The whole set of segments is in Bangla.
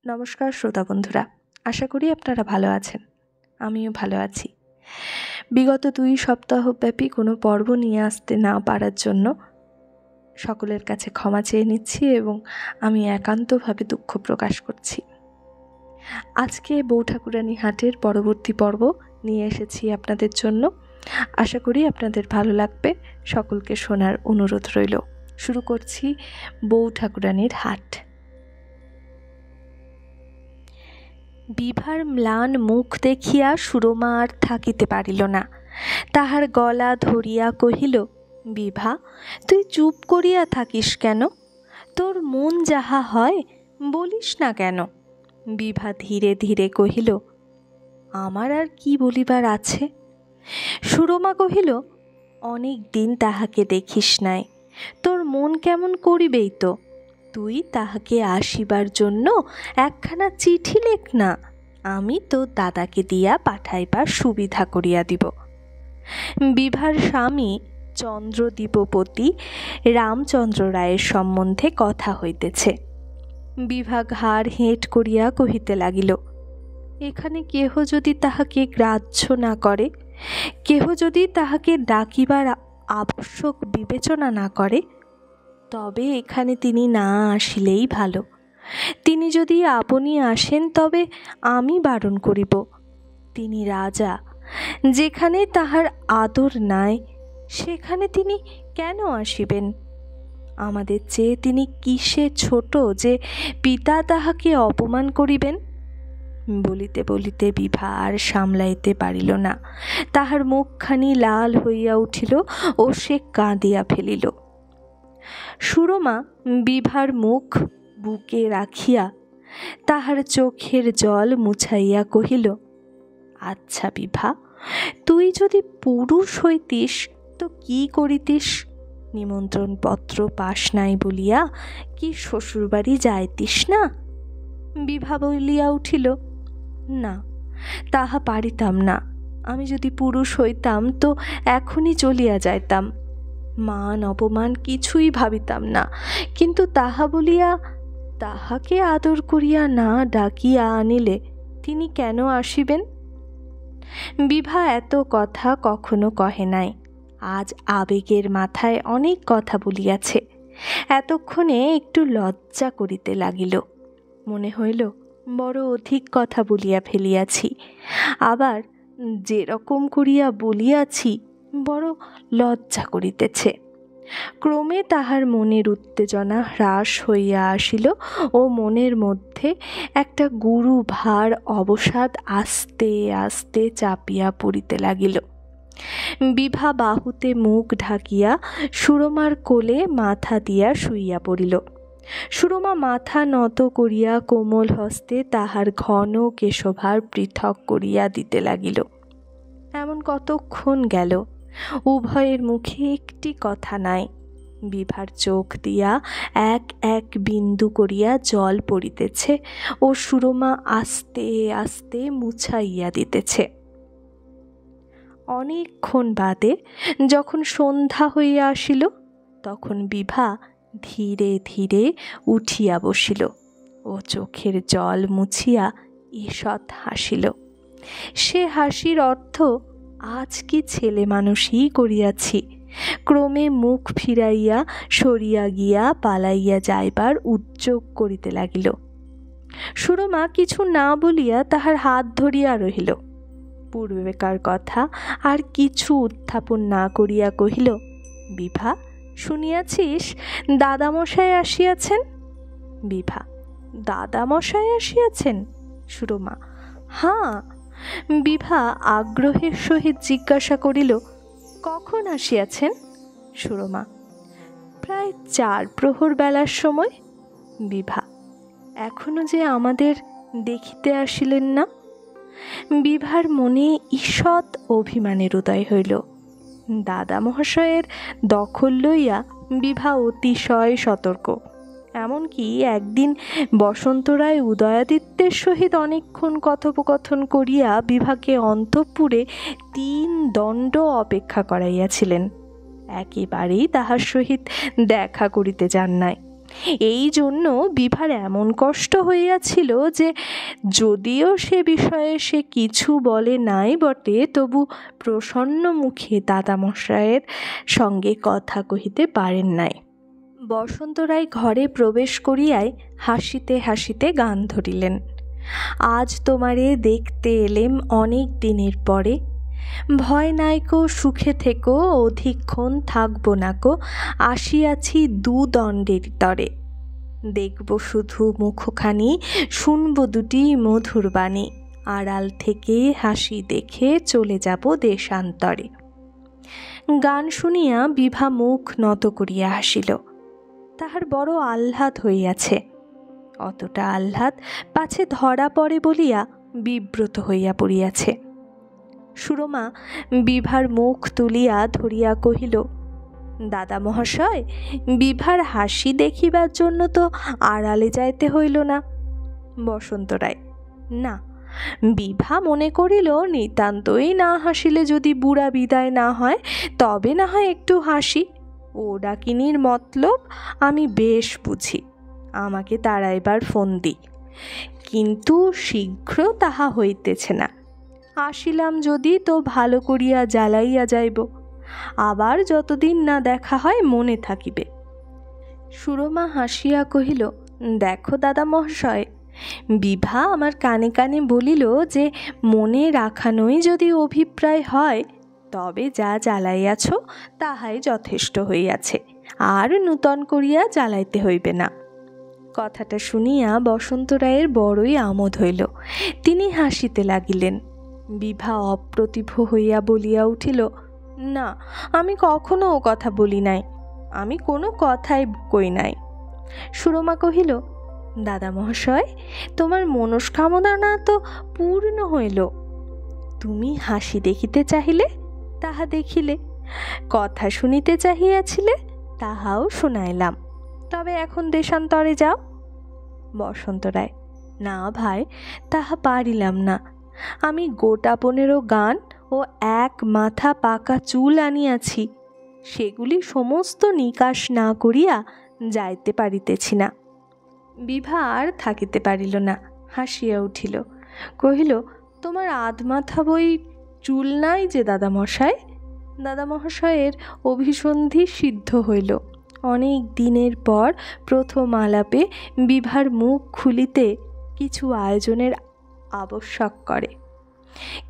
নমস্কার শ্রোতা বন্ধুরা, আশা করি আপনারা ভালো আছেন। আমিও ভালো আছি। বিগত 2 সপ্তাহব্যাপী কোনো পর্ব নিয়ে আসতে না পারার জন্য সকলের কাছে ক্ষমা চেয়ে নিচ্ছি এবং আমি একান্তভাবে দুঃখ প্রকাশ করছি। আজকে বউ ঠাকুরানী হাটের পরবর্তী পর্ব নিয়ে এসেছি আপনাদের জন্য। আশা করি আপনাদের ভালো লাগবে। সকলকে শোনার অনুরোধ রইল। শুরু করছি বউ ঠাকুরানীর হাট। বিভার ম্লান মুখ দেখিয়া সুরমা আর থাকিতে পারিল না। তাহার গলা ধরিয়া কহিল, বিভা, তুই চুপ করিয়া থাকিস কেন? তোর মন যাহা হয় বলিস না কেন? বিভা ধীরে ধীরে কহিল, আমার আর কি বলিবার আছে? সুরমা কহিল, অনেক দিন তাহাকে দেখিস নাই, তোর মন কেমন করিবেই তো। তুই তাহাকে আসিবার জন্য একখানা চিঠি লেখ না, আমি তো দাদাকে দিয়া পাঠাইবার সুবিধা করিয়া দিব। বিভার স্বামী চন্দ্রদীপপতি রামচন্দ্র রায়ের সম্বন্ধে কথা হইতেছে। বিভা ঘাড় হেঁট করিয়া কহিতে লাগিল, এখানে কেহ যদি তাহাকে গ্রাহ্য না করে, কেহ যদি তাহাকে ডাকিবার আবশ্যক বিবেচনা না করে, তবে এখানে তিনি না আসিলেই ভালো। তিনি যদি আপনি আসেন তবে আমি বারণ করিব। তিনি রাজা, যেখানে তাহার আদর নাই সেখানে তিনি কেন আসিবেন? আমাদের চেয়ে তিনি কিসে ছোট যে পিতা তাহাকে অপমান করিবেন? বলিতে বলিতে বিভা আর সামলাইতে পারিল না। তাহার মুখখানি লাল হইয়া উঠিল ও সে কাঁদিয়া ফেলিল। সুরমা বিভার মুখ বুকে রাখিয়া তাহার চোখের জল মুছাইয়া কহিল, আচ্ছা বিভা, তুই যদি পুরুষ হইতিস তো কি করিতিস? নিমন্ত্রণ পত্র পাস নাই বলিয়া কি শ্বশুরবাড়ি যাইতিস না? বিভা বলিয়া উঠিল, না, তাহা পারিতাম না। আমি যদি পুরুষ হইতাম তো এখনই চলিয়া যাইতাম। মান অপমান কিছুই ভাবিতাম না, কিন্তু তাহা বলিয়া তাহাকে আদর করিয়া না ডাকিয়া আনিলে তিনি কেন আসিবেন? বিভা এত কথা কখনো কহে নাই। আজ আবেগের মাথায় অনেক কথা বলিয়াছে। এতক্ষণে একটু লজ্জা করিতে লাগিল। মনে হইল বড় অধিক কথা বলিয়া ফেলিয়াছি, আবার যেরকম করিয়া বলিয়াছি বড় লজ্জা করিতেছে। ক্রমে তাহার মনের উত্তেজনা হ্রাস হইয়া আসিল ও মনের মধ্যে একটা গুরু ভার অবসাদ আস্তে আস্তে চাপিয়া পড়িতে লাগিল। বিভা বাহুতে মুখ ঢাকিয়া সুরমার কোলে মাথা দিয়া শুইয়া পড়িল। সুরমা মাথা নত করিয়া কোমল হস্তে তাহার ঘন কেশভার পৃথক করিয়া দিতে লাগিল। এমন কতক্ষণ গেল, উভয়ের মুখে একটি কথা নাই। বিভার চোখ দিয়া এক এক বিন্দু করিয়া জল পড়িতেছে ও সুরমা আস্তে আস্তে মুছাইয়া দিতেছে। অনেকক্ষণ বাদে যখন সন্ধ্যা হইয়া আসিল, তখন বিভা ধীরে ধীরে উঠিয়া বসিল ও চোখের জল মুছিয়া ঈষৎ হাসিল। সে হাসির অর্থ, আজ কি ছেলে মানুষই করিয়াছি। ক্রমে মুখ ফিরাইয়া সরিয়া গিয়া পালাইয়া যাইবার উদ্যোগ করিতে লাগিল। সুরমা কিছু না বলিয়া তাহার হাত ধরিয়া রহিল। পূর্বেকার কথা আর কিছু উত্থাপন না করিয়া কহিল, বিভা, শুনিয়াছিস দাদামশাই আসিয়াছেন? বিভা, দাদামশাই আসিয়াছেন? সুরমা, হাঁ। বিভা আগ্রহের সহিত জিজ্ঞাসা করিল, কখন আসিয়াছেন? সুরমা, প্রায় 4 প্রহর বেলার সময়। বিভা, এখনো যে আমাদের দেখিতে আসিলেন না? বিভার মনে ঈষৎ অভিমানের উদয় হইল। দাদা মহাশয়ের দখল লইয়া বিভা অতিশয় সতর্ক। এমনকি একদিন বসন্ত রায় উদয়াদিত্যের সহিত অনেকক্ষণ কথোপকথন করিয়া বিভাকে অন্তঃপুরে 3 দণ্ড অপেক্ষা করাইয়াছিলেন। একেবারেই তাহার সহিত দেখা করিতে যান নাই। এই জন্য বিভার এমন কষ্ট হইয়াছিল যে যদিও সে বিষয়ে সে কিছু বলে নাই বটে, তবু প্রসন্ন মুখে দাদামশায়ের সঙ্গে কথা কহিতে পারেন নাই। বসন্ত রায় ঘরে প্রবেশ করিয়াই হাসিতে হাসিতে গান ধরিলেন। আজ তোমারে দেখতে এলেম অনেক দিনের পরে, ভয় নাইকো সুখে থেকো অধিকক্ষণ থাকবো নাকো, আসিয়াছি দুদণ্ডের তরে, দেখব শুধু মুখখানি শুনব দুটি মধুর বাণী, আড়াল থেকে হাসি দেখে চলে যাব দেশান্তরে। গান শুনিয়া বিভা মুখ নত করিয়া হাসিল। তাহার বড় আহ্লাদ হইয়াছে, অতটা আহ্লাদ পাছে ধরা পড়ে বলিয়া বিব্রত হইয়া পড়িয়াছে। সুরমা বিভার মুখ তুলিয়া ধরিয়া কহিল, দাদা মহাশয়, বিভার হাসি দেখিবার জন্য তো আড়ালে যাইতে হইল না। বসন্ত রায়, না, বিভা মনে করিল নিতান্তই না হাসিলে যদি বুড়া বিদায় না হয় তবে না হয় একটু হাসি। ও ডাকিনীর মতলব আমি বেশ বুঝি, আমাকে তাড়াইবার ফন্দি, কিন্তু শীঘ্র তাহা হইতেছে না। আসিলাম যদি তো ভালো করিয়া জ্বালাইয়া যাইব, আবার যতদিন না দেখা হয় মনে থাকিবে। সুরমা হাসিয়া কহিল, দেখো দাদা মহাশয়, বিভা আমার কানে কানে বলিল যে মনে রাখানোই যদি অভিপ্রায় হয় তবে যা জ্বালাইয়াছ তাহাই যথেষ্ট হইয়াছে, আর নূতন করিয়া জ্বালাইতে হইবে না। কথাটা শুনিয়া বসন্ত রায়ের বড়ই আমোদ হইল। তিনি হাসিতে লাগিলেন। বিভা অপ্রতিভ হইয়া বলিয়া উঠিল, না, আমি কখনো ও কথা বলি নাই, আমি কোনো কথাই কই নাই। সুরমা কহিল, দাদা মহাশয়, তোমার মনস্কামনা তো পূর্ণ হইল। তুমি হাসি দেখিতে চাহিলে, তাহা দেখিলে, কথা শুনিতে চাহিয়াছিলে, তাহাও শুনাইলাম, তবে এখন দেশান্তরে যাও। বসন্ত রায়, না ভাই, তাহা পারিলাম না। আমি গোটা 15 গান ও এক মাথা পাকা চুল আনিয়াছি, সেগুলি সমস্ত নিকাশ না করিয়া যাইতে পারিতেছি না। বিভা আর থাকিতে পারিল না, হাসিয়া উঠিল, কহিল, তোমার আধমাথা বই চুল নাই যে দাদামশাই? দাদামহাশয়ের অভিসন্ধি সিদ্ধ হইল। অনেক দিনের পর প্রথম আলাপে বিভার মুখ খুলিতে কিছু আয়োজনের আবশ্যক করে,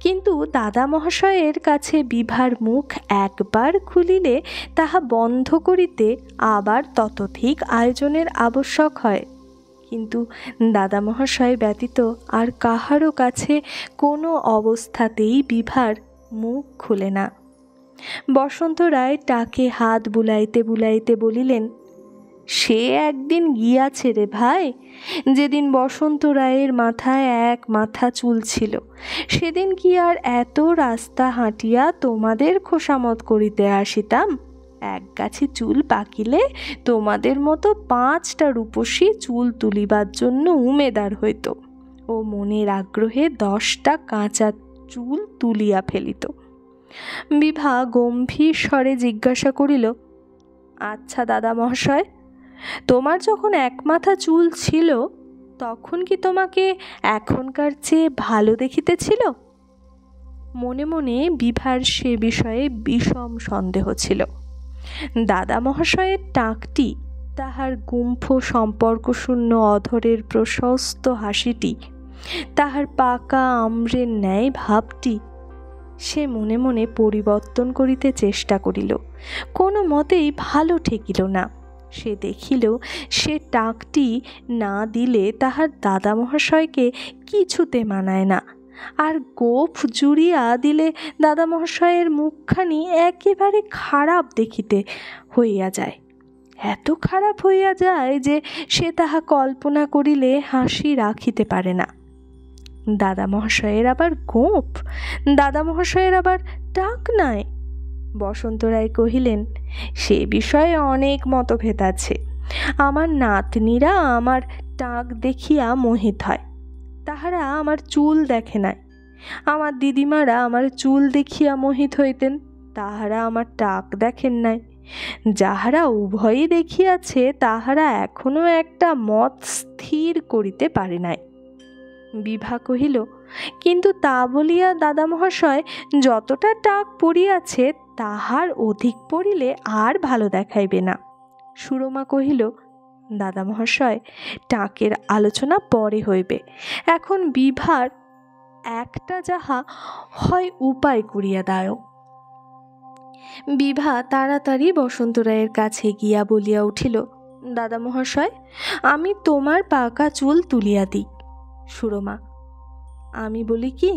কিন্তু দাদা মহাশয়ের কাছে বিভার মুখ একবার খুলিলে তাহা বন্ধ করিতে আবার ততোধিক আয়োজনের আবশ্যক হয়। কিন্তু দাদা মহাশয় ব্যতীত আর কাহারও কাছে কোনো অবস্থাতেই বিভার মুখ খুলে না। বসন্ত রায় টাকে হাত বুলাইতে বুলাইতে বলিলেন, সে একদিন গিয়াছে রে ভাই, যেদিন বসন্ত রায়ের মাথায় এক মাথা চুল ছিল, সেদিন কি আর এত রাস্তা হাঁটিয়া তোমাদের খোসামত করিতে আসিতাম? এক গাছি চুল পাকিলে তোমাদের মতো 5টা রূপসী চুল তুলিবার জন্য উমেদার হইত, ও মনের আগ্রহে 10টা কাঁচা চুল তুলিয়া ফেলিত। বিভা গম্ভীর স্বরে জিজ্ঞাসা করিল, আচ্ছা দাদা মহাশয়, তোমার যখন এক মাথা চুল ছিল তখন কি তোমাকে এখনকার চেয়ে ভালো দেখিতেছিল? মনে মনে বিভার সে বিষয়ে বিষম সন্দেহ ছিল। দাদা মহাশয়ের টাকটি, তাহার গুম্ফ সম্পর্কশূন্য অধরের প্রশস্ত হাসিটি, তাহার পাকা আম্রের ন্যায় ভাবটি, সে মনে মনে পরিবর্তন করিতে চেষ্টা করিল, কোনো মতেই ভালো ঠেকিল না। সে দেখিল সে টাকটি না দিলে তাহার দাদা মহাশয়কে কিছুতে মানায় না, আর গোঁফ জুড়িয়া দিলে দাদা মহাশয়ের মুখখানি একেবারে খারাপ দেখিতে হইয়া যায়। এত খারাপ হইয়া যায় যে সে তাহা কল্পনা করিলে হাসি রাখিতে পারে না। দাদা মহাশয়ের আবার গোঁফ, দাদা মহাশয়ের আবার টাক নাই। বসন্ত রায় কহিলেন, সে বিষয়ে অনেক মতভেদ আছে। আমার নাতনিরা আমার টাক দেখিয়া মোহিত হয়, তাহারা আমার চুল দেখে নাই। আমার দিদিমারা আমার চুল দেখিয়া মোহিত হইতেন, তাহারা আমার টাক দেখেন নাই। যাহারা উভয়ই দেখিয়াছে তাহারা এখনো একটা মত স্থির করিতে পারে নাই। বিভা কহিল, কিন্তু তা বলিয়া দাদা মহাশয় যতটা টাক পড়িয়াছে তাহার অধিক পড়িলে আর ভালো দেখাইবে না। সুরমা কহিল, দাদা মহাশয় টাকের আলোচনা পরে হইবে, এখন বিভার একটা যাহা হয় উপায় করিয়া দাও। বিভা তাড়াতাড়ি বসন্ত রায়ের কাছে গিয়া বলিয়া উঠিল, দাদা মহাশয় আমি তোমার পাকা চুল তুলিয়া দিই। সুরমা, আমি বলি কি?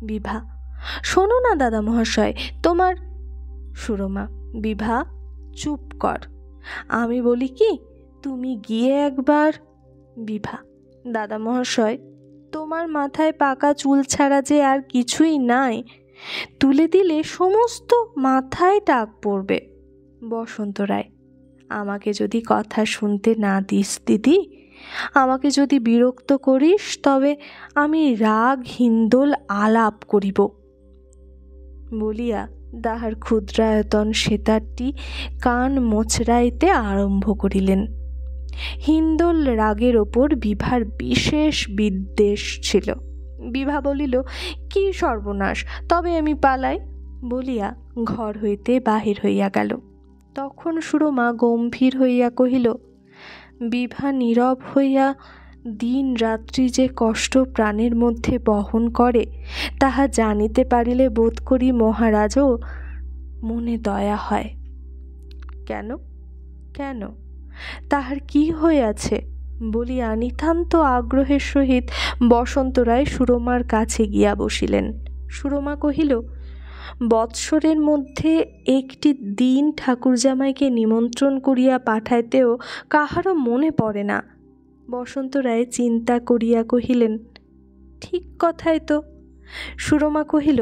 বিভা, শোনো না দাদা মহাশয় তোমার। সুরমা, বিভা চুপ কর, আমি বলি কি তুমি গিয়ে একবার। বিভা, দাদা মহাশয় তোমার মাথায় পাকা চুল ছাড়া যে আর কিছুই নাই, তুলে দিলে সমস্ত মাথায় টাক পড়বে। বসন্ত রায়, আমাকে যদি কথা শুনতে না দিস দিদি, আমাকে যদি বিরক্ত করিস, তবে আমি রাগ হিন্দোল আলাপ করিব বলিয়া তাহার ক্ষুদ্রায়তন সেতারটি কান মোচড়াইতে আরম্ভ করিলেন। হিন্দোল রাগের ওপর বিভার বিশেষ বিদ্বেষ ছিল। বিভা বলিল, কি সর্বনাশ, তবে আমি পালাই বলিয়া ঘর হইতে বাহির হইয়া গেল। তখন সুরমা গম্ভীর হইয়া কহিল, বিভা নীরব হইয়া দিন রাত্রি যে কষ্ট প্রাণের মধ্যে বহন করে তাহা জানিতে পারিলে বোধ করি মহারাজও মনে দয়া হয়। কেন কেন, তাহার কি হইয়াছে বলিয়া নিতান্ত আগ্রহের সহিত বসন্ত রায় সুরমার কাছে গিয়া বসিলেন। সুরমা কহিল, বৎসরের মধ্যে একটি দিন ঠাকুরজামাইকে নিমন্ত্রণ করিয়া পাঠাইতেও কাহারও মনে পড়ে না। বসন্ত রায় চিন্তা করিয়া কহিলেন, ঠিক কথাই তো। সুরমা কহিল,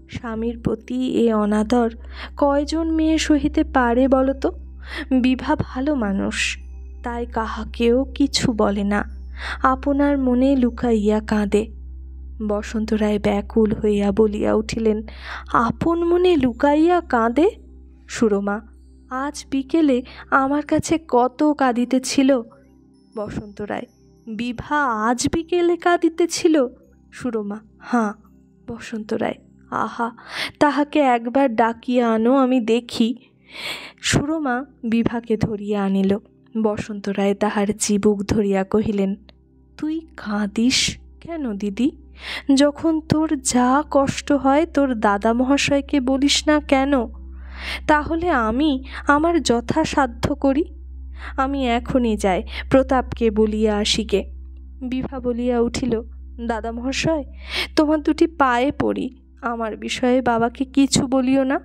স্বামীর প্রতি এ অনাদর কয়জন মেয়ে সহিতে পারে বলতো? বিভা ভালো মানুষ, তাই কাহাকেও কিছু বলে না, আপনার মনে লুকাইয়া কাঁদে। বসন্ত রায় ব্যাকুল হইয়া বলিয়া উঠিলেন, আপন মনে লুকাইয়া কাঁদে? সুরমা, আজ বিকেলে আমার কাছে কত কাঁদিতেছিল। বসন্ত রায়, বিভা আজ বিকেলে কাঁদিতেছিল? সুরমা, হাঁ। বসন্ত রায়, আহা, তাহাকে একবার ডাকিয়া আনো, আমি দেখি। সুরমা বিভাকে ধরিয়া আনিল। বসন্ত রায় তাহার চিবুক ধরিয়া কহিলেন, তুই কাঁদিস কেন দিদি? যখন তোর যা কষ্ট হয় তোর দাদা মহাশয়কে বলিস না কেন? তাহলে আমি আমার যথাসাধ্য করি। আমি এখনই যাই, প্রতাপকে বলিয়া আসিকে। বিভা বলিয়া উঠিল, দাদা মহাশয় তোমার দুটি পায়ে পড়ি, আমার বিষয়ে বাবাকে কিছু বলিও না।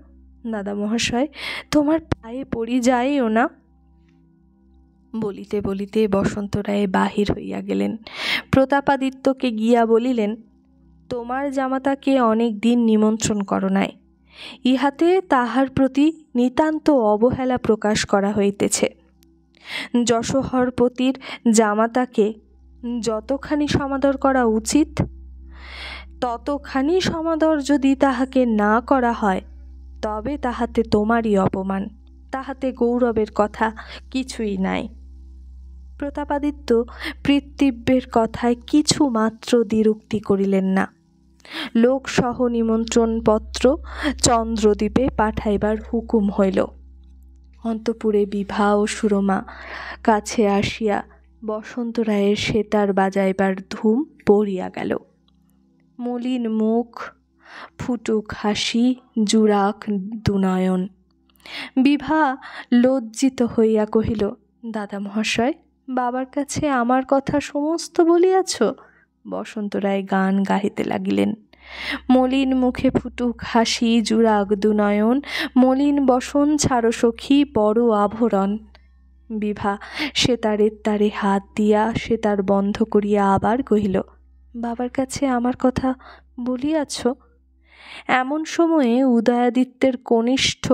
দাদা মহাশয় তোমার পায়ে পড়ি, যাইও না। বলিতে বলিতে বসন্ত রায় বাহির হইয়া গেলেন। প্রতাপাদিত্যকে গিয়া বলিলেন, তোমার জামাতাকে অনেক দিন নিমন্ত্রণ করো নাই, ইহাতে তাহার প্রতি নিতান্ত অবহেলা প্রকাশ করা হইতেছে। যশোহরপতির জামাতাকে যতখানি সমাদর করা উচিত ততখানি সমাদর যদি তাহাকে না করা হয় তবে তাহাতে তোমারই অপমান, তাহাতে গৌরবের কথা কিছুই নাই। প্রতাপাদিত্য পিতৃব্যের কথায় কিছু মাত্র দ্বিরুক্তি করিলেন না। লোকসহ নিমন্ত্রণ পত্র চন্দ্রদ্বীপে পাঠাইবার হুকুম হইল। অন্তঃপুরে বিভা ও সুরমা কাছে আসিয়া বসন্ত রায়ের সেতার বাজাইবার ধুম পড়িয়া গেল। মলিন মুখ, ফুটুক হাসি, জুড়াক দুনয়ন। বিভা লজ্জিত হইয়া কহিল, দাদা মহাশয় বাবার কাছে আমার কথা সমস্ত বলিয়াছ? বসন্ত রায় গান গাহিতে লাগিলেন। মলিন মুখে ফুটুক হাসি, জুড়াক দুনয়ন, মলিন বসন ছাড়ো সখী বড় আভরণ। বিভা সেতারের তারে হাত দিয়া সেতার বন্ধ করিয়া আবার কহিল, বাবার কাছে আমার কথা বলিয়াছ? এমন সময়ে উদয়াদিত্যের কনিষ্ঠ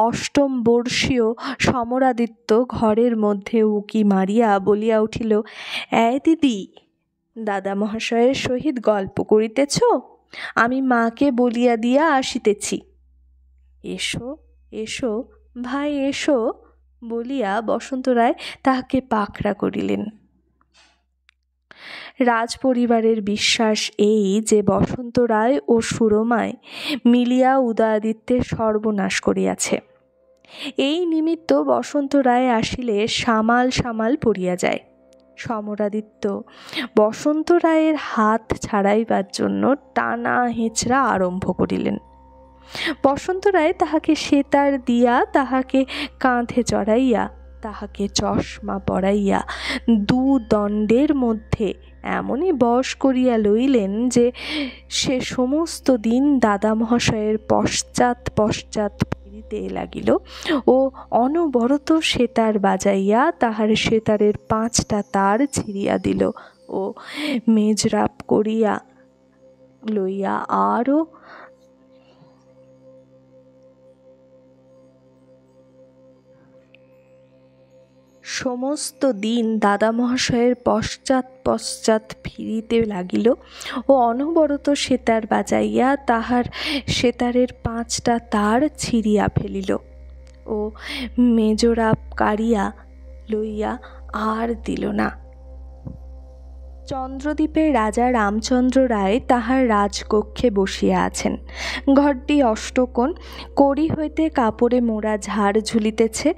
অষ্টম বর্ষীয় সমরাদিত্য ঘরের মধ্যে উকি মারিয়া বলিয়া উঠিল, দিদি, দাদা মহাশয়ের সহিত গল্প করিতেছ? আমি মাকে বলিয়া দিয়া আসিতেছি। এসো এসো, ভাই এসো বলিয়া বসন্ত রায় তাহাকে পাকড়া করিলেন। রাজপরিবারের বিশ্বাস এই যে বসন্ত রায় ও সুরমায় মিলিয়া উদয়াদিত্যের সর্বনাশ করিয়াছে। এই নিমিত্ত বসন্ত রায় আসিলে সামাল সামাল পড়িয়া যায়। সমরাদিত্য বসন্ত রায়ের হাত ছাড়াইবার জন্য টানা হেঁচড়া আরম্ভ করিলেন। বসন্ত রায় তাহাকে সেতার দিয়া, তাহাকে কাঁধে চড়াইয়া, তাহাকে চশমা পরাইয়া দুদণ্ডের মধ্যে এমনই বশ করিয়া লইলেন যে সে সমস্ত দিন দাদামহাশয়ের পশ্চাৎ পশ্চাৎ ফিরিতে লাগিল ও অনবরত সেতার বাজাইয়া তাহার সেতারের 5টা তার ছিঁড়িয়া দিল ও মেজরাপ করিয়া লইয়া আরও সমস্ত দিন দাদামহাশয়ের পশ্চাৎ পশ্চাৎ ফিরিতে লাগিল ও অনবরত সেতার বাজাইয়া তাহার সেতারের 5টা তার ছিঁড়িয়া ফেলিল ও মেজরাপ কাড়িয়া লইয়া আর দিল না। চন্দ্রদ্বীপের রাজা রামচন্দ্র রায় তাহার রাজকক্ষে বসিয়া আছেন। ঘরটি অষ্টকোণ, কড়ি হইতে কাপড়ে মোড়া ঝাড় ঝুলিতেছে।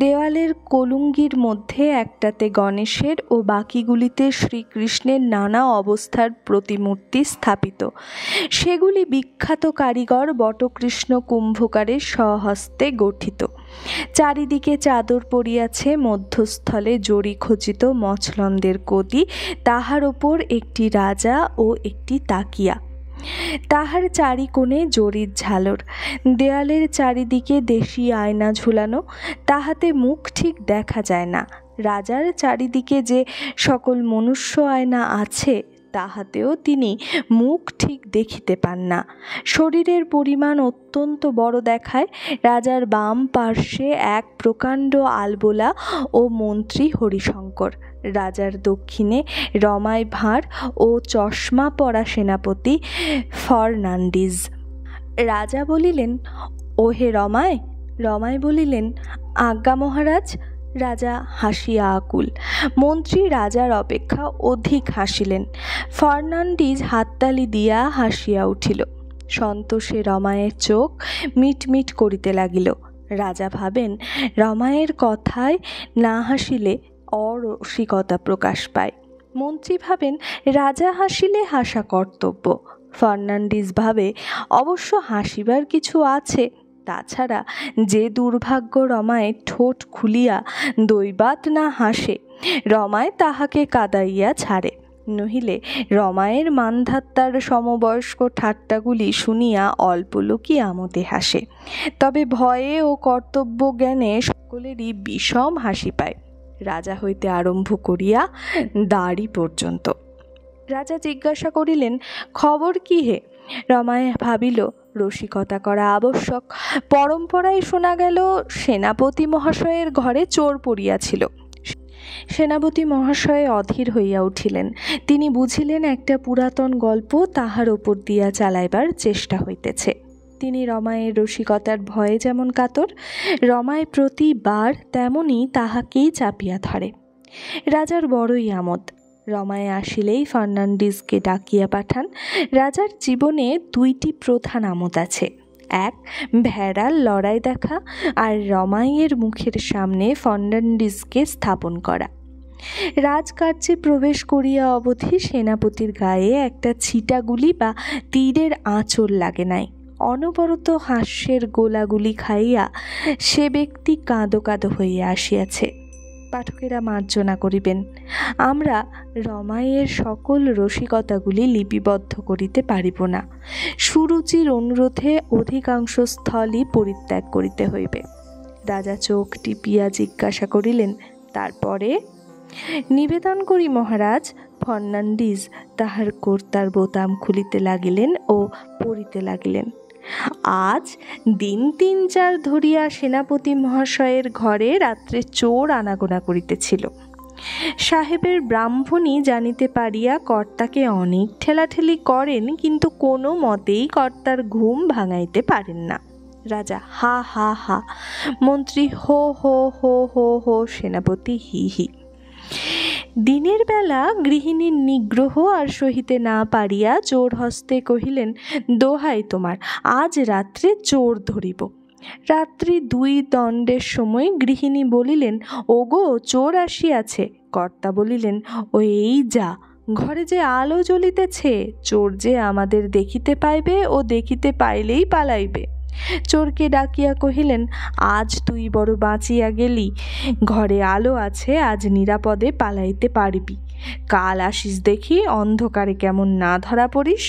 দেওয়ালের কলুঙ্গির মধ্যে একটাতে গণেশের ও বাকিগুলিতে শ্রীকৃষ্ণের নানা অবস্থার প্রতিমূর্তি স্থাপিত। সেগুলি বিখ্যাত কারিগর বটকৃষ্ণ কুম্ভকারের স্বহস্তে গঠিত। চারিদিকে চাদর পড়িয়াছে, মধ্যস্থলে জরি খচিত মছলন্দের গদি, তাহার ওপর একটি রাজা ও একটি তাকিয়া, তাহার চারিকোণে জরির ঝালর। দেয়ালের চারিদিকে দেশি আয়না ঝুলানো, তাহাতে মুখ ঠিক দেখা যায় না। রাজার চারিদিকে যে সকল মনুষ্য আয়না আছে তাহাতেও তিনি মুখ ঠিক দেখিতে পান না। শরীরের পরিমাণ অত্যন্ত বড় দেখায়। রাজার বাম পার্শ্বে এক প্রকাণ্ড আলবোলা ও মন্ত্রী হরিশঙ্কর, রাজার দক্ষিণে রমাই ভাঁড় ও চশমা পরা সেনাপতি ফর্নান্ডিজ। রাজা বলিলেন, ওহে রমাই। রমাই বলিলেন, আজ্ঞা মহারাজ। রাজা হাসিয়া আকুল। মন্ত্রী রাজার অপেক্ষা অধিক হাসিলেন। ফর্নান্ডিজ হাততালি দিয়া হাসিয়া উঠিল। সন্তোষে রমায়ের চোখ মিটমিট করিতে লাগিল। রাজা ভাবেন, রমায়ের কথায় না হাসিলে অরসিকতা প্রকাশ পায়। মন্ত্রী ভাবেন, রাজা হাসিলে হাসা কর্তব্য। ফর্নান্ডিজ ভাবে, অবশ্য হাসিবার কিছু আছে। তাছাড়া যে দুর্ভাগ্য রমায় ঠোঁট খুলিয়া দৈবাৎ না হাসে, রমায় তাহাকে কাঁদাইয়া ছাড়ে। নহিলে রমায়ের মানধাত্তার সমবয়স্ক ঠাট্টাগুলি শুনিয়া অল্প লোকই আমোদে হাসে, তবে ভয়ে ও কর্তব্য জ্ঞানে সকলেরই বিষম হাসি পায়, রাজা হইতে আরম্ভ করিয়া দাড়ি পর্যন্ত। রাজা জিজ্ঞাসা করিলেন, খবর কি হে? রমায় ভাবিল, রসিকতা করা আবশ্যক। পরম্পরায় শোনা গেল সেনাপতি মহাশয়ের ঘরে চোর পড়িয়াছিল। সেনাপতি মহাশয় অধীর হইয়া উঠিলেন। তিনি বুঝিলেন একটা পুরাতন গল্প তাহার ওপর দিয়া চালাইবার চেষ্টা হইতেছে। তিনি রমায়ের রসিকতার ভয়ে যেমন কাতর, রমায় প্রতিবার তেমনি তাহাকেই চাপিয়া ধরে। রাজার বড়ই আমোদ। রমায় আসিলেই ফার্নান্ডিজকে ডাকিয়া পাঠান। রাজার জীবনে 2টি প্রধান আমোদ আছে, এক ভেড়ার লড়াই দেখা, আর রমাইয়ের মুখের সামনে ফার্নান্ডিজকে স্থাপন করা। রাজকার্যে প্রবেশ করিয়া অবধি সেনাপতির গায়ে একটা ছিটাগুলি বা তীরের আঁচড় লাগে নাই। অনবরত হাস্যের গোলাগুলি খাইয়া সে ব্যক্তি কাঁদো কাঁদো হইয়া আসিয়াছে। পাঠকেরা মার্জনা করিবেন, আমরা রমাইয়ের সকল রসিকতাগুলি লিপিবদ্ধ করিতে পারিব না। সুরুচির অনুরোধে অধিকাংশ স্থলই পরিত্যাগ করিতে হইবে। রাজা চোখ টিপিয়া জিজ্ঞাসা করিলেন, তারপরে? নিবেদন করি মহারাজ। ফর্নান্ডিজ তাহার কর্তার বোতাম খুলিতে লাগিলেন ও পড়িতে লাগিলেন। আজ দিন 3-4 ধরিয়া সেনাপতি মহাশয়ের ঘরে রাত্রে চোর আনাগোনা করিতেছিল। সাহেবের ব্রাহ্মণী জানিতে পারিয়া কর্তাকে অনেক ঠেলাঠেলি করেন, কিন্তু কোনো মতেই কর্তার ঘুম ভাঙাইতে পারেন না। রাজা হা হা হা, মন্ত্রী হো হো হো হো হো, সেনাপতি হি হি। দিনের বেলা গৃহিণীর নিগ্রহ আর সহিতে না পারিয়া চোর হস্তে কহিলেন, দোহাই তোমার, আজ রাত্রে চোর ধরিব। রাত্রি 2 দণ্ডের সময় গৃহিণী বলিলেন, ওগো চোর আসিয়াছে। কর্তা বলিলেন, ও এই যা, ঘরে যে আলো জ্বলিতেছে, চোর যে আমাদের দেখিতে পাইবে ও দেখিতে পাইলেই পালাইবে। চোরকে ডাকিয়া কহিলেন, আজ তুই বড় বাঁচিয়া গেলি, ঘরে আলো আছে, আজ নিরাপদে পালাইতে পারবি। কাল আসিস দেখি, অন্ধকারে কেমন না ধরা পড়িস।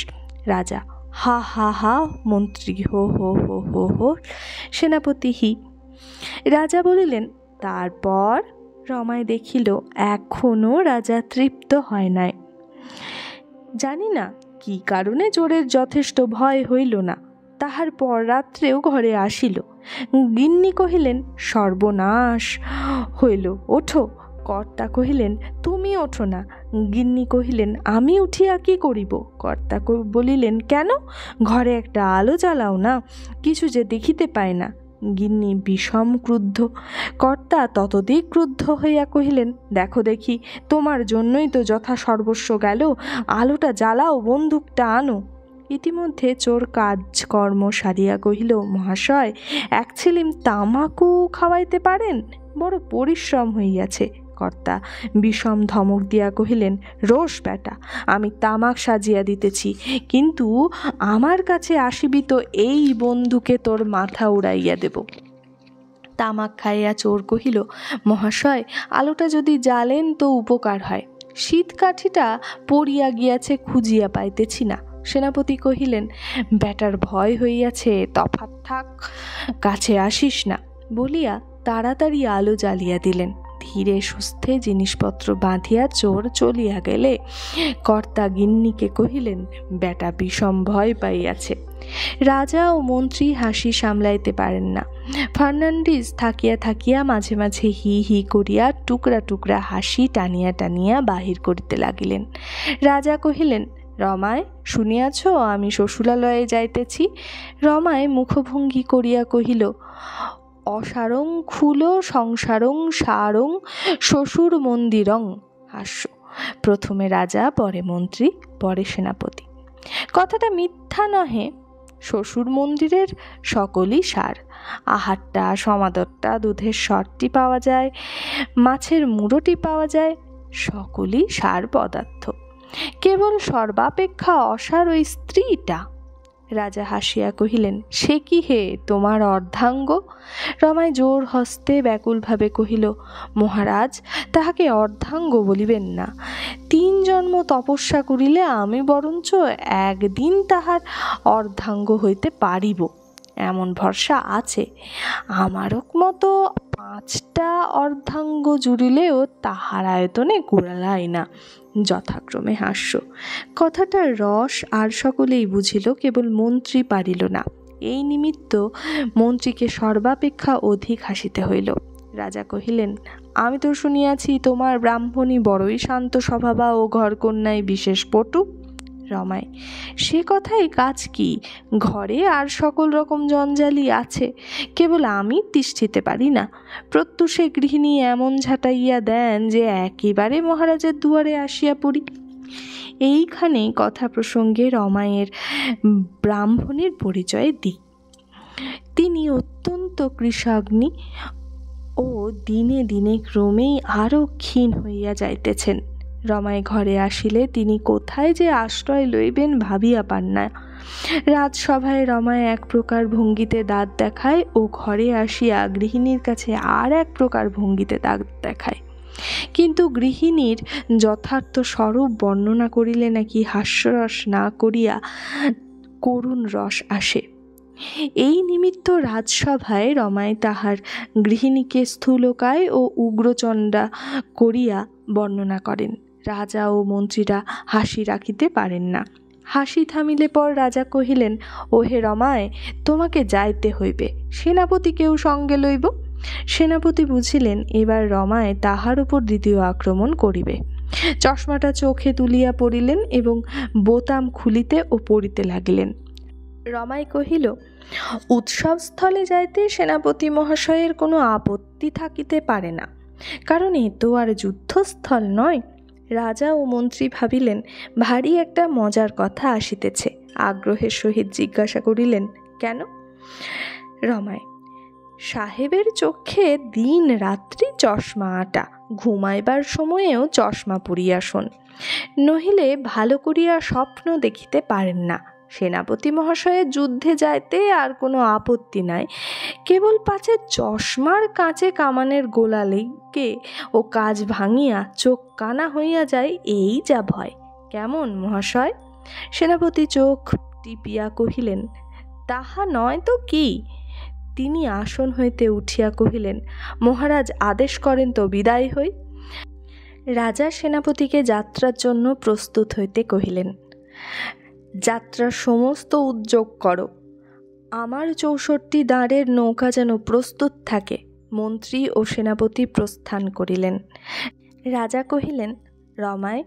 রাজা হা হা হা, মন্ত্রী হো হো হো হো হো, সেনাপতি হি। রাজা বলিলেন, তারপর? রমাই দেখিল এখনো রাজা তৃপ্ত হয় নাই। জানি না কি কারণে চোরের যথেষ্ট ভয় হইল না। তাহার পর রাত্রেও ঘরে আসিল। গিন্নি কহিলেন, সর্বনাশ হইল, ওঠো। কর্তা কহিলেন, তুমি ওঠো না। গিন্নি কহিলেন, আমি উঠিয়া কি করিব? কর্তা বলিলেন, কেন? ঘরে একটা আলো জ্বালাও না, কিছু যে দেখিতে পায় না। গিন্নি বিষম ক্রুদ্ধ। কর্তা ততোধিক ক্রুদ্ধ হইয়া কহিলেন, দেখো দেখি, তোমার জন্যই তো যথা সর্বস্ব গেল, আলোটা জ্বালাও, বন্দুকটা আনো। ইতিমধ্যে চোর কাজকর্ম সারিয়া কহিল, মহাশয়, 1 ছিলিম তামাকও খাওয়াইতে পারেন? বড় পরিশ্রম হইয়াছে। কর্তা বিষম ধমক দিয়া কহিলেন, রোষ বেটা, আমি তামাক সাজিয়া দিতেছি, কিন্তু আমার কাছে আসিবি তো এই বন্দুকে তোর মাথা উড়াইয়া দেব। তামাক খাইয়া চোর কহিল, মহাশয়, আলোটা যদি জ্বালেন তো উপকার হয়। শীত কাঠিটা পড়িয়া গিয়াছে, খুঁজিয়া পাইতেছি না। সেনাপতি কহিলেন, বেটার ভয় হইয়াছে, তফাৎ থাক, কাছে আসিস না, বলিয়া তাড়াতাড়ি আলো জ্বালিয়া দিলেন। ধীরে সুস্থে জিনিসপত্র বাঁধিয়া চোর চলিয়া গেলে কর্তা গিন্নিকে কহিলেন, বেটা বিষম ভয় পাইয়াছে। রাজা ও মন্ত্রী হাসি সামলাইতে পারেন না। ফার্নান্ডিজ থাকিয়া থাকিয়া মাঝে মাঝে হি হি করিয়া টুকরা টুকরা হাসি টানিয়া টানিয়া বাহির করিতে লাগিলেন। রাজা কহিলেন, রমায়, শুনিয়াছ আমি শ্বশুরালয়ে যাইতেছি? রমায় মুখভঙ্গি করিয়া কহিল, অসারং খুল সংসারং সারং শ্বশুর মন্দিরং। হাস্য। প্রথমে রাজা, পরে মন্ত্রী, পরে সেনাপতি। কথাটা মিথ্যা নহে। শ্বশুর মন্দিরের সকলই সার। আহারটা, সমাদরটা, দুধের সরটি পাওয়া যায়, মাছের মুড়োটি পাওয়া যায়, সকলই সার পদার্থ। কেবল সর্বাপেক্ষা অসার ওই স্ত্রীটা। রাজা হাসিয়া কহিলেন, সে কি হে, তোমার অর্ধাঙ্গ? রমাই জোর হস্তে ব্যাকুলভাবে কহিল, মহারাজ, তাহাকে অর্ধাঙ্গ বলিবেন না। 3 জন্ম তপস্যা করিলে আমি বরঞ্চ একদিন তাহার অর্ধাঙ্গ হইতে পারিব, এমন ভরসা আছে। আমারও মতো 5টা অর্ধাঙ্গ জুড়িলেও তাহার আয়তনে কুড়ালাই না। যথাক্রমে হাস্য। কথাটার রস আর সকলেই বুঝিল, কেবল মন্ত্রী পারিল না। এই নিমিত্ত মন্ত্রীকে সর্বাপেক্ষা অধিক হাসিতে হইল। রাজা কহিলেন, আমি তো শুনিয়াছি তোমার ব্রাহ্মণী বড়ই শান্ত স্বভাবা ও ঘরকন্যায় বিশেষ পটু। রমাই, সে কথাই কাজ কি, ঘরে আর সকল রকম জঞ্জালি আছে, কেবল আমি তিষ্ঠিতে পারি না। প্রত্যুষে গৃহিণী এমন ঝাঁটাইয়া দেন যে একেবারে মহারাজের দুয়ারে আসিয়া পড়ি। এইখানে কথা প্রসঙ্গে রমাইয়ের ব্রাহ্মণের পরিচয় দিই। তিনি অত্যন্ত কৃশাগ্নি ও দিনে দিনে ক্রমেই আরও ক্ষীণ হইয়া যাইতেছেন। রমাই ঘরে আসিলে তিনি কোথায় যে আশ্রয় লইবেন ভাবিয়া পান না। রাজসভায় রমাই এক প্রকার ভঙ্গিতে দাঁত দেখায় ও ঘরে আসিয়া গৃহিণীর কাছে আর এক প্রকার ভঙ্গিতে দাঁত দেখায়। কিন্তু গৃহিণীর যথার্থ স্বরূপ বর্ণনা করিলে নাকি হাস্যরস না করিয়া করুণ রস আসে। এই নিমিত্ত রাজসভায় রমাই তাহার গৃহিণীকে স্থূলকায় ও উগ্রচণ্ডা করিয়া বর্ণনা করেন। রাজা ও মন্ত্রীরা হাসি রাখিতে পারেন না। হাসি থামিলে পর রাজা কহিলেন, ওহে রমায়, তোমাকে যাইতে হইবে, সেনাপতিকেও সঙ্গে লইব। সেনাপতি বুঝিলেন এবার রমায় তাহার উপর দ্বিতীয় আক্রমণ করিবে। চশমাটা চোখে তুলিয়া পড়িলেন এবং বোতাম খুলিতে ও পড়িতে লাগিলেন। রমাই কহিল, উৎসবস্থলে যাইতে সেনাপতি মহাশয়ের কোনো আপত্তি থাকিতে পারে না, কারণ এ তো আর যুদ্ধস্থল নয়। রাজা ও মন্ত্রী ভাবিলেন ভারী একটা মজার কথা আসিতেছে। আগ্রহের সহিত জিজ্ঞাসা করিলেন, কেন? রমাই, সাহেবের চোখে দিন রাত্রি চশমা আটা, ঘুমাইবার সময়েও চশমা পরিয়া শোন, নহিলে ভালো করিয়া স্বপ্ন দেখিতে পারেন না। সেনাপতি মহাশয়ের যুদ্ধে যাইতে আর কোনো আপত্তি নাই, কেবল পাছে চশমার কাঁচে কামানের গোলা লেগে ও কাজ ভাঙিয়া চোখ কানা হইয়া যায়, এই যা ভয়। কেমন মহাশয়? সেনাপতি চোখ টিপিয়া কহিলেন, তাহা নয় তো কি? তিনি আসন হইতে উঠিয়া কহিলেন, মহারাজ আদেশ করেন তো বিদায় হই। রাজা সেনাপতিকে যাত্রার জন্য প্রস্তুত হইতে কহিলেন, যাত্রার সমস্ত উদ্যোগ করো, আমার 64 দাঁড়ের নৌকা যেন প্রস্তুত থাকে। মন্ত্রী ও সেনাপতি প্রস্থান করিলেন। রাজা কহিলেন, রমাই,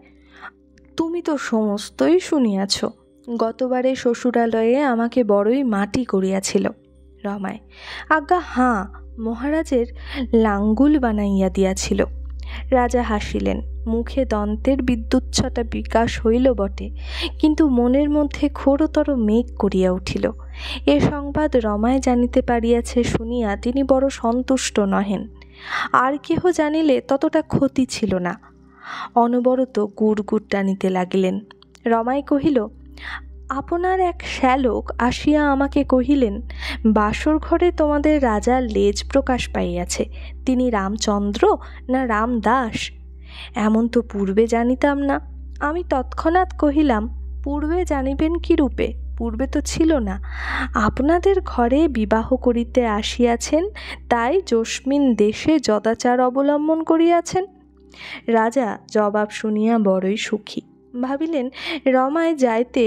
তুমি তো সমস্তই শুনিয়াছ। গতবারে শ্বশুরালয়ে আমাকে বড়ই মাটি করিয়াছিল। রমাই, আজ্ঞা হাঁ, মহারাজের লাঙ্গুল বানাইয়া দিয়াছিল। রাজা হাসিলেন। মুখে দন্তের বিদ্যুৎছটা বিকাশ হইল বটে, কিন্তু মনের মধ্যে ঘোরতর মেঘ করিয়া উঠিল। এ সংবাদ রমাই জানিতে পারিয়াছে শুনিয়া তিনি বড় সন্তুষ্ট নহেন। আর কেহ জানিলে ততটা ক্ষতি ছিল না। অনবরত গুড় টানিতে লাগিলেন। রমাই কহিল, আপনার এক শ্যালক আসিয়া আমাকে কহিলেন, বাসর ঘরে তোমাদের রাজার লেজ প্রকাশ পাইয়াছে, তিনি রামচন্দ্র না রামদাস? এমন তো পূর্বে জানিতাম না। আমি তৎক্ষণাৎ কহিলাম, পূর্বে জানিবেন কি রূপে? পূর্বে তো ছিল না। আপনাদের ঘরে বিবাহ করিতে আসিয়াছেন, তাই যস্মিন দেশে যদাচার অবলম্বন করিয়াছেন। রাজা জবাব শুনিয়া বড়ই সুখী। ভাবিলেন রমায় যাইতে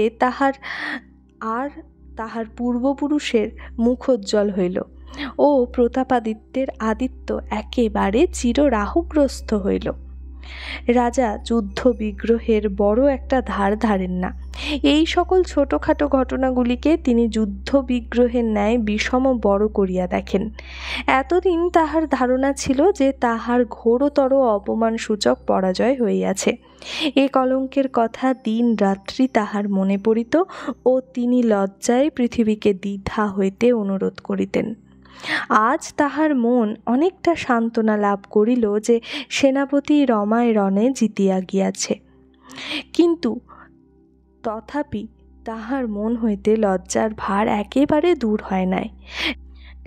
তাহার পূর্বপুরুষের মুখোজ্জ্বল হইল ও প্রতাপাদিত্যের আদিত্য একেবারে চির রাহুগ্রস্ত হইল। রাজা যুদ্ধ বিগ্রহের বড় একটা ধার ধারেন না। এই সকল ছোটোখাটো ঘটনাগুলিকে তিনি যুদ্ধ বিগ্রহের ন্যায় বিষম বড় করিয়া দেখেন। এতদিন তাহার ধারণা ছিল যে তাহার ঘোরতর অপমানসূচক পরাজয় হইয়াছে। এ কলঙ্কের কথা দিন রাত্রি তাহার মনে পড়িত ও তিনি লজ্জায় পৃথিবীকে দ্বিধা হইতে অনুরোধ করিতেন। আজ তাহার মন অনেকটা সান্ত্বনা লাভ করিল যে সেনাপতি রমায় রণে জিতিয়া গিয়াছে, কিন্তু তথাপি তাহার মন হইতে লজ্জার ভার একেবারে দূর হয় নাই।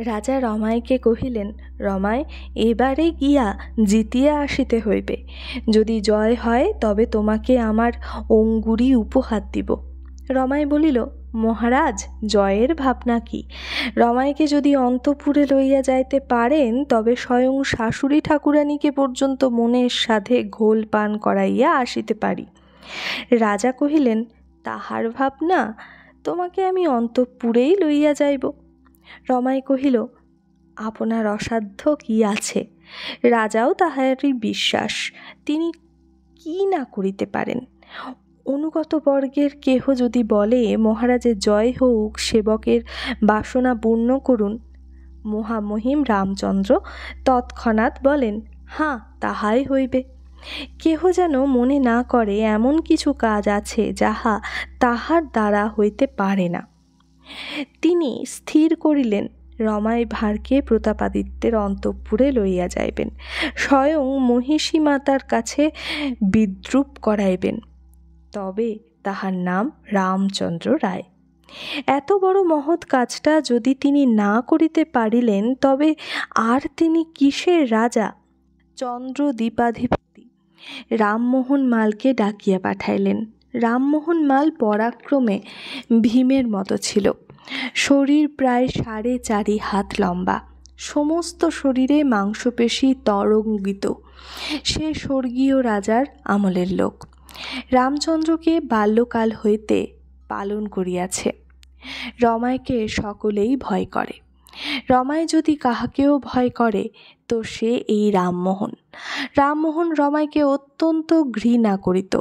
রাজা রমাইকে কহিলেন, রমাই, এবারে গিয়া জিতিয়া আসিতে হইবে। যদি জয় হয় তবে তোমাকে আমার অঙ্গুরি উপহার দিব। রমাই বলিল, মহারাজ, জয়ের ভাবনা কি? রমাইকে যদি অন্তঃপুরে লইয়া যাইতে পারেন তবে স্বয়ং শাশুড়ি ঠাকুরানীকে পর্যন্ত মনের সাধে ঘোল পান করাইয়া আসিতে পারি। রাজা কহিলেন, তাহার ভাবনা? তোমাকে আমি অন্তঃপুরেই লইয়া যাইব। রমাই কহিল, আপনার অসাধ্য কি আছে? রাজাও তাহারই বিশ্বাস, তিনি কি না করিতে পারেন। অনুগত বর্গের কেহ যদি বলে, মহারাজের জয় হোক, সেবকের বাসনা পূর্ণ করুন, মহামহিম রামচন্দ্র তৎক্ষণাৎ বলেন, হাঁ, তাহাই হইবে। কেহ যেন মনে না করে এমন কিছু কাজ আছে যাহা তাহার দ্বারা হইতে পারে না। তিনি স্থির করিলেন রমাই ভাঁড়কে প্রতাপাদিত্যের অন্তঃপুরে লইয়া যাইবেন, স্বয়ং মহিষী মাতার কাছে বিদ্রূপ করাইবেন, তবে তাহার নাম রামচন্দ্র রায়। এত বড় মহৎ কাজটা যদি তিনি না করিতে পারিলেন তবে আর তিনি কিসের রাজা? চন্দ্র দ্বীপাধিপতি রামমোহন মালকে ডাকিয়া পাঠাইলেন। রামমোহন মাল পরাক্রমে ভীমের মতো ছিল। শরীর প্রায় 4.5 হাত লম্বা, সমস্ত শরীরে মাংসপেশি তরঙ্গিত। সে স্বর্গীয় রাজার আমলের লোক। রামচন্দ্রকে বাল্যকাল হইতে পালন করিয়াছে। রমাইকে সকলেই ভয় করে। রমাই যদি কাহাকেও ভয় করে তো সে এই রামমোহন। রামমোহন রমাইকে অত্যন্ত ঘৃণা করিত।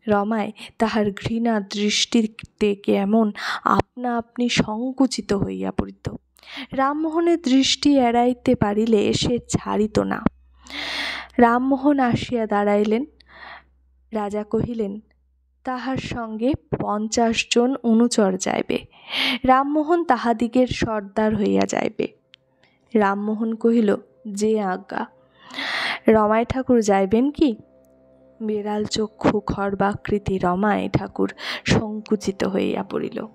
রমাই তাহার ঘৃণা দৃষ্টিতে কেমন আপনা আপনি সংকুচিত হইয়া পড়িত। রামমোহনের দৃষ্টি এড়াইতে পারিলে সে ছাড়িত না। রামমোহন আসিয়া দাঁড়াইলেন। রাজা কহিলেন, তাহার সঙ্গে 50 জন অনুচর যাইবে। রামমোহন তাহাদিগের সর্দার হইয়া যাইবে। রামমোহন কহিল, যে আজ্ঞা। রমাই ঠাকুর যাইবেন কি? বিড়াল চক্ষু খর্বাকৃতি রমাই ঠাকুর সংকুচিত হইয়া পড়িল।